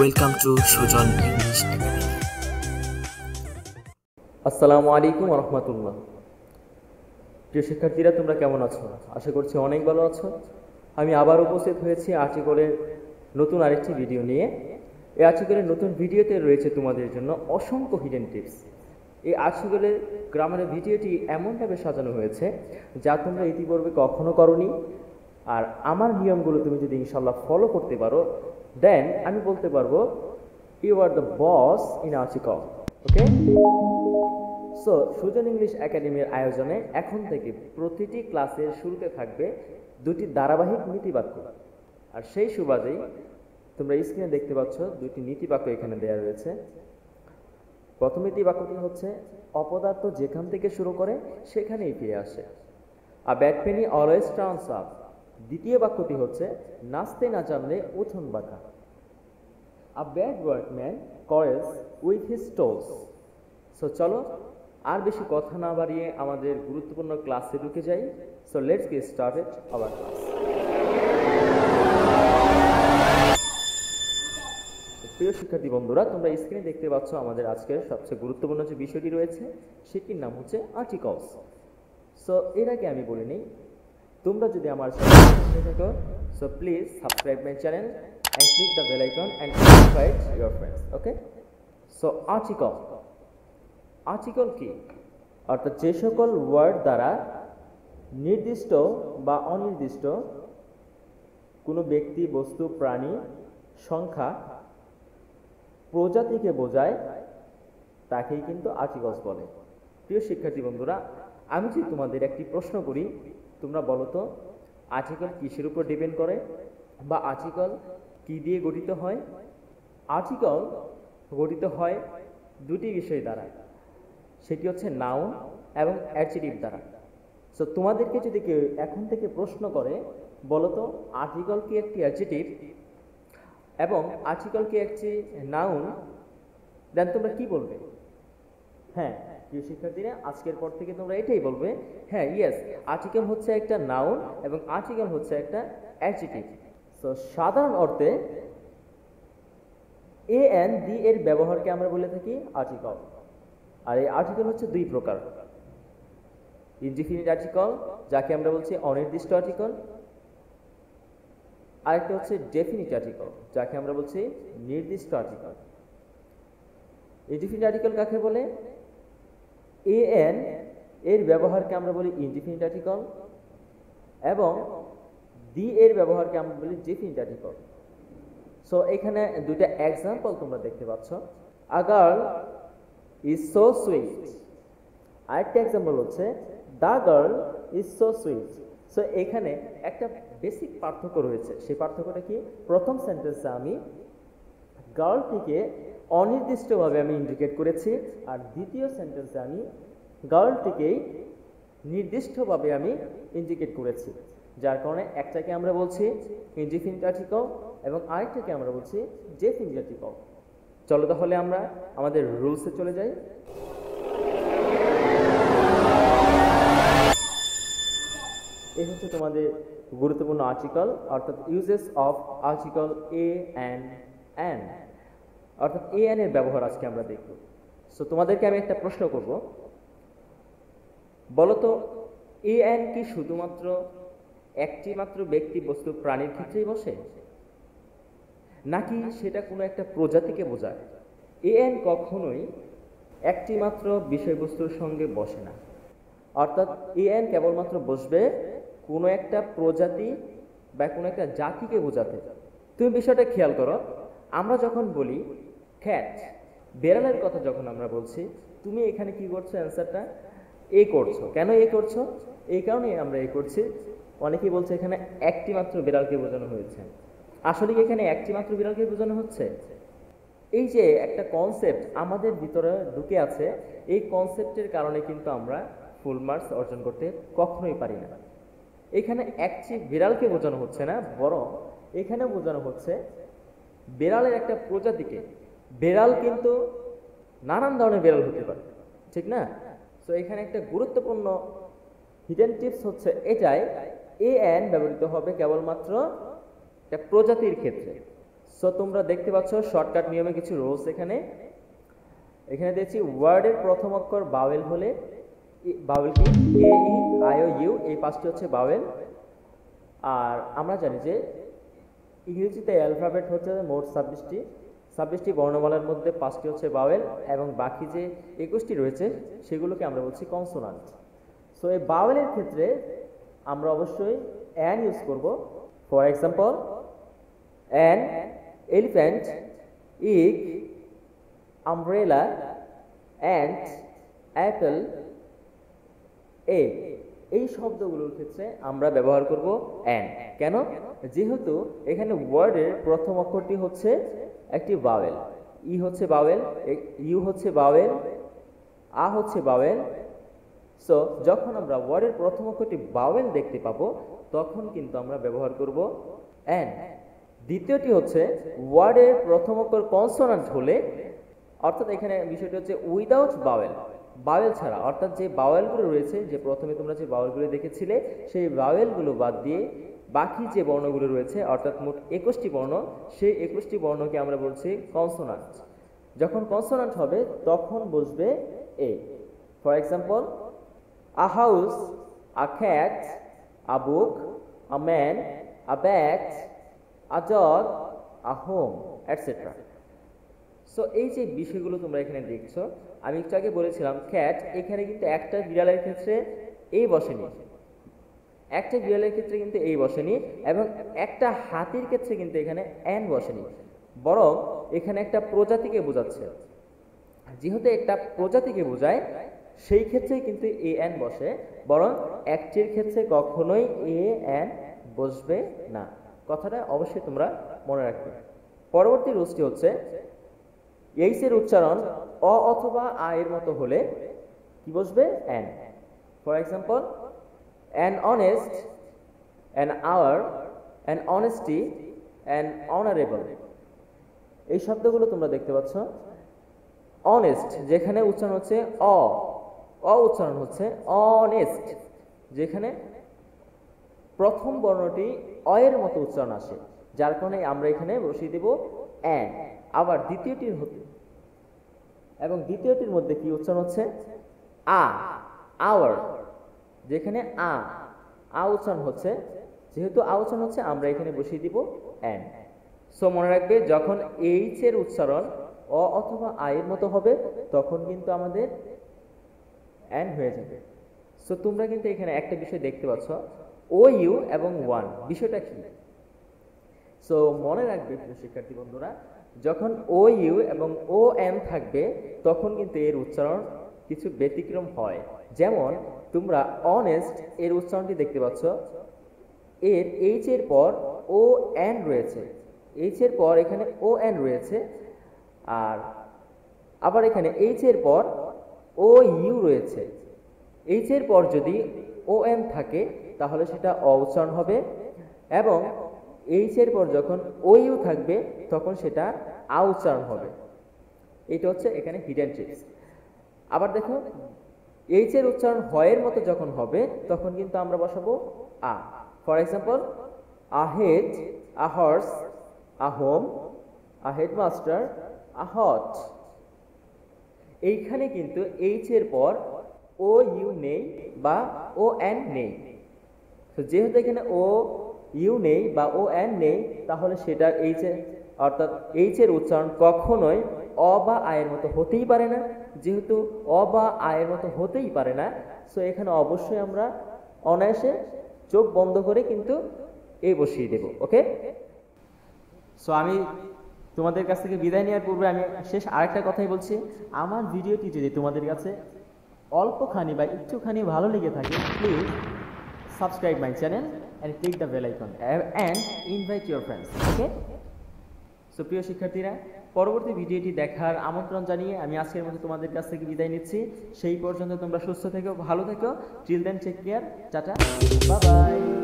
Welcome to Sujan English Academy. আসসালামু আলাইকুম ওয়া রাহমাতুল্লাহ। প্রিয় শিক্ষার্থীরা, তোমরা কেমন আছো? আশা করছি অনেক ভালো আছো। আমি আবার উপস্থিত হয়েছি আর্টিকেলের নতুন আরেকটি ভিডিও নিয়ে। এই আর্টিকেলের নতুন ভিডিওতে রয়েছে তোমাদের জন্য অসংখ্য হিডেন টিপস। এই আর্টিকেলের গ্রামারের ভিডিওটি এমনভাবে সাজানো হয়েছে যা তোমরা ইতিপূর্বে কখনো করোনি। আর আমার নিয়মগুলো তুমি যদি ইনশাল্লাহ ফলো করতে পারো, দেন আমি বলতে পারবো you are the boss in article. Okay, so Sujan English একাডেমির আয়োজনে এখন থেকে প্রতিটি ক্লাসের শুরুতে থাকবে দুটি ধারাবাহিক নীতিবাক্য। আর সেই সুবাদেই তোমরা স্ক্রিনে দেখতে পাচ্ছ দুটি নীতিবাক্য এখানে দেওয়া রয়েছে। প্রথম নীতিবাক্যটি হচ্ছে অপদার্থ যেখান থেকে শুরু করে সেখানেই ফিরে আসে। A bad penny always turns up. দ্বিতীয় বাক্যটি হচ্ছে নাচতে না জানলে উঠোন বাঁকা। A bad workman quarrels with his tools. So চলো আর বেশি কথা না বাড়িয়ে আমাদের গুরুত্বপূর্ণ ক্লাসে ঢুকে যাই। So let's get started our class. প্রিয় শিক্ষার্থী বন্ধুরা, তোমরা স্ক্রিনে দেখতে পাচ্ছ আমাদের আজকের সবচেয়ে গুরুত্বপূর্ণ যে বিষয়টি রয়েছে সেটির নাম হচ্ছে আর্টিকলস। সো এর আগে আমি বলে নিই, তোমরা যদি আমার সাথে থাকো, so please subscribe my channel and click the bell icon and invite your friends. Okay, so article কি? অর্থাৎ যে সকল ওয়ার্ড দ্বারা নির্দিষ্ট বা অনির্দিষ্ট কোনো ব্যক্তি, বস্তু, প্রাণী, সংখ্যা, প্রজাতিকে বোঝায় তাকেই কিন্তু আর্টিকেলস বলে। প্রিয় শিক্ষার্থী বন্ধুরা, আমি যদি তোমাদের একটি প্রশ্ন করি, তোমরা বলো তো আর্টিকেল কিসের উপর ডিপেন্ড করে বা আর্টিকেল কি দিয়ে গঠিত হয়? আর্টিকেল গঠিত হয় দুটি বিষয় দ্বারা, সেটি হচ্ছে নাউন এবং অ্যাডজেক্টিভ দ্বারা। সো তোমাদেরকে যদি কেউ এখন থেকে প্রশ্ন করে, বলো তো আর্টিকেল কি একটি অ্যাডজেক্টিভ এবং আর্টিকেল কি একটি নাউন, দেন তোমরা কি বলবে? হ্যাঁ প্রিয় শিক্ষার্থীরা, আজকের পর থেকে তোমরা এটাই বলবে, হ্যাঁ ইয়েস, আর্টিকেল হচ্ছে একটা নাউন এবং আর্টিকেল হচ্ছে একটা অ্যাডজেক্টিভ। সো সাধারণ অর্থে এ এন দি এর ব্যবহারকে আমরা বলে থাকি আর্টিকেল। আর এই আর্টিকেল হচ্ছে দুই প্রকার, ইনডিফিনিট আর্টিকেল যাকে আমরা বলছি অনির্দিষ্ট আর্টিকেল, আরেকটা হচ্ছে ডেফিনিট আর্টিকেল যাকে আমরা বলছি নির্দিষ্ট আর্টিকেল। ইনডিফিনিট আর্টিকেল কাকে বলে? এ এন এর ব্যবহারকে আমরা বলি ইনডিফিনিট আর্টিকেল এবং দি এর ব্যবহারকে আমরা বলি ডেফিনিট আর্টিকেল। সো এখানে দুইটা এক্সাম্পল তোমরা দেখতে পাচ্ছ। A girl is so sweet. আরেকটা এক্সাম্পল হচ্ছে the girl is so sweet. So এখানে একটা বেসিক পার্থক্য রয়েছে। সেই পার্থক্যটা কি? প্রথম সেন্টেন্সে আমি গার্লটিকে অনির্দিষ্টভাবে আমি ইন্ডিকেট করেছি, আর দ্বিতীয় সেন্টেন্সে আমি গার্লটিকেই নির্দিষ্টভাবে আমি ইন্ডিকেট করেছি, যার কারণে একটাকে আমরা বলছি ইনডিফিনিট আর্টিকেল এবং আরেকটাকে আমরা বলছি ডেফিনিট আর্টিকেল। চলো তাহলে আমরা আমাদের রুলসে চলে যাই। এই হচ্ছে তোমাদের গুরুত্বপূর্ণ আর্টিকেল, অর্থাৎ uses of article a and an, অর্থাৎ এ অ্যান এর ব্যবহার আজকে আমরা দেখব। সো তোমাদেরকে আমি একটা প্রশ্ন করব, বলো তো এ অ্যান কি শুধুমাত্র একটি মাত্র ব্যক্তি, বস্তু, প্রাণীর ক্ষেত্রেই বসে, নাকি সেটা কোনো একটা প্রজাতিকে বোঝায়? এ অ্যান কখনোই একটি মাত্র বিষয়বস্তুর সঙ্গে বসে না, অর্থাৎ এ অ্যান কেবলমাত্র বসবে কোনো একটা প্রজাতি বা কোনো একটা জাতিকে বোঝাতে। তুমি বিষয়টা খেয়াল করো, আমরা যখন বলি ক্যাট, বেড়ালের কথা যখন আমরা বলছি, তুমি এখানে কি করছো? অ্যান্সারটা এ করছো। কেন এ করছো? এই কারণে আমরা এ করছি। অনেকেই বলছে এখানে একটি মাত্র বিড়ালকে বোঝানো হয়েছে। আসলে কি এখানে একটি মাত্র বিড়ালকে বোঝানো হচ্ছে? এই যে একটা কনসেপ্ট আমাদের ভিতরে ঢুকে আছে, এই কনসেপ্টের কারণে কিন্তু আমরা ফুল মার্কস অর্জন করতে কখনোই পারি না। এখানে একটি বিড়ালকে বোঝানো হচ্ছে না, বরং এখানে বোঝানো হচ্ছে বিড়ালের একটা প্রজাতিকে। বিড়াল কিন্তু নানান ধরনের বিড়াল হতে পারে, ঠিক না? সো এখানে একটা গুরুত্বপূর্ণ হিডেন টিপস হচ্ছে এটাই, এ অ্যান ব্যবহৃত হবে কেবলমাত্র একটা প্রজাতির ক্ষেত্রে। সো তোমরা দেখতে পাচ্ছ শর্টকাট নিয়মে কিছু রুলস এখানে দিয়েছি। ওয়ার্ডের প্রথম অক্ষর বাওয়েল হলে বাওয়েল কি এ ই আই ও ইউ, এই পাঁচটি হচ্ছে বাওয়েল। আর আমরা জানি যে ইংরেজিতে অ্যালফাবেট হচ্ছে মোট 26টি বর্ণমালার মধ্যে 5টি হচ্ছে বাওয়েল এবং বাকি যে 21টি রয়েছে সেগুলোকে আমরা বলছি কনসোনান্ট। সো এই বাওয়েলের ক্ষেত্রে আমরা অবশ্যই অ্যান ইউজ করব। For example, an, elephant, ইগ, umbrella, ant, Apple, egg, এই শব্দগুলোর ক্ষেত্রে আমরা ব্যবহার করব অ্যান। কেন? যেহেতু এখানে ওয়ার্ডের প্রথম অক্ষরটি হচ্ছে একটি বাওয়েল, ই হচ্ছে বাওয়েল, ইউ হচ্ছে বাওয়েল, আ হচ্ছে বাওয়েল। সো যখন আমরা ওয়ার্ডের প্রথম অক্ষরটি বাওয়েল দেখতে পাবো তখন কিন্তু আমরা ব্যবহার করব অ্যান। দ্বিতীয়টি হচ্ছে ওয়ার্ডের প্রথম অক্ষর কনসোনান্ট হলে, অর্থাৎ এখানে বিষয়টি হচ্ছে উইদাউট বাওয়েল, বাওয়েল ছাড়া, অর্থাৎ যে বাওয়েলগুলো রয়েছে, যে প্রথমে তোমরা যে বাওয়েলগুলো দেখেছিলে সেই বাওয়েলগুলো বাদ দিয়ে বাকি যে বর্ণগুলো রয়েছে অর্থাৎ মোট 21টি বর্ণ, সেই 21টি বর্ণকে আমরা বলছি কনসোনান্ট। যখন কনসোনান্ট হবে তখন বসবে a. For example, a house, a cat, a book, a man, a bag, a dog, a home, etcetera. So এই যে বিষয়গুলো তোমরা এখানে দেখছো, আমি একটু আগে বলেছিলাম ক্যাট, এখানে কিন্তু একটা বিড়ালের ক্ষেত্রে এই বসেনি, একটা বিড়ালের ক্ষেত্রে কিন্তু এই বসেনি, এবং একটা হাতির ক্ষেত্রে কিন্তু এখানে অ্যান বসেনি, বরং এখানে একটা প্রজাতিকে বোঝাচ্ছে। যেহেতু একটা প্রজাতিকে বোঝায় সেই ক্ষেত্রে কিন্তু এ অ্যান বসে, বরং একটির ক্ষেত্রে কখনোই এ অ্যান বসবে না। কথাটা অবশ্যই তোমরা মনে রাখবে। পরবর্তী রুলসটি হচ্ছে এইচ এর উচ্চারণ অ অথবা আ এর মতো হলে কি বসবে? An. For example, an honest, an hour, an honesty, an honourable, এই শব্দগুলো তোমরা দেখতে পাচ্ছ। অনেস্ট যেখানে উচ্চারণ হচ্ছে অ, অ উচ্চারণ হচ্ছে অনেস্ট, যেখানে প্রথম বর্ণটি অ এর মতো উচ্চারণ আসে, যার কারণে আমরা এখানে বসিয়ে দেব অ্যান। আবার দ্বিতীয়টির মধ্যে কি উচ্চারণ হচ্ছে? আ, আওয়ার, যেখানে আ উচ্চারণ হচ্ছে, যেহেতু আ উচ্চারণ হচ্ছে আমরা এখানে বসিয়ে দিব অ্যান। সো মনে রাখবে, যখন এইচ এর উচ্চারণ অ অথবা আ এর মতো হবে তখন কিন্তু আমাদের অ্যান হয়ে যাবে। সো তোমরা কিন্তু এখানে একটা বিষয় দেখতে পাচ্ছ, ও ইউ এবং ওয়ান, বিষয়টা কি? সো মনে রাখবে প্রিয় শিক্ষার্থী বন্ধুরা, যখন ও ইউ এবং ও এন থাকবে তখন কিন্তু এর উচ্চারণ কিছু ব্যতিক্রম হয়। যেমন তোমরা অনেস্ট এর উচ্চারণটি দেখতে পাচ্ছ, এর এইচ এর পর ও এন রয়েছে, এইচ এর পর এখানে ও এন রয়েছে, আর আবার এখানে এইচ এর পর ও ইউ রয়েছে। এইচ এর পর যদি ও এন থাকে তাহলে সেটা অ উচ্চারণ হবে, এবং এইচ এর পর যখন ও ইউ থাকবে তখন সেটা আ উচ্চারণ হবে। এটা হচ্ছে এখানে হিডেন ট্রিক্স। আবার দেখো, এইচ এর উচ্চারণ হয়ের মতো যখন হবে তখন কিন্তু আমরা বসাবো a. For example, a head, a horse, a home, a headmaster, a hot. এইখানে কিন্তু এইচ এর পর ও ইউ নেই বা ও এন নেই। তো যেহেতু এখানে ও ইউ নেই বা ও এন নেই, তাহলে সেটা এইচ এর, অর্থাৎ এইচ এর উচ্চারণ কখনোই অ বা আয়ের মতো হতেই পারে না। যেহেতু অ বা আয়ের মতো হতেই পারে না, সো এখানে অবশ্যই আমরা অনায়াসে চোখ বন্ধ করে কিন্তু এ বসিয়ে দেব। ওকে, সো আমি তোমাদের কাছ থেকে বিদায় নেওয়ার পূর্বে আমি শেষ আরেকটা কথাই বলছি, আমার ভিডিওটি যদি তোমাদের কাছে অল্পখানি বা একটুখানি ভালো লেগে থাকে, please subscribe my channel and click the bell icon and invite your friends. Okay? So প্রিয় শিক্ষার্থীরা, পরবর্তী ভিডিওটি দেখার আমন্ত্রণ জানিয়ে আমি আজকের মতো তোমাদের কাছ থেকে বিদায় নিচ্ছি। সেই পর্যন্ত তোমরা সুস্থ থেকো, ভালো থেকো। Till then take care, tata, bye by.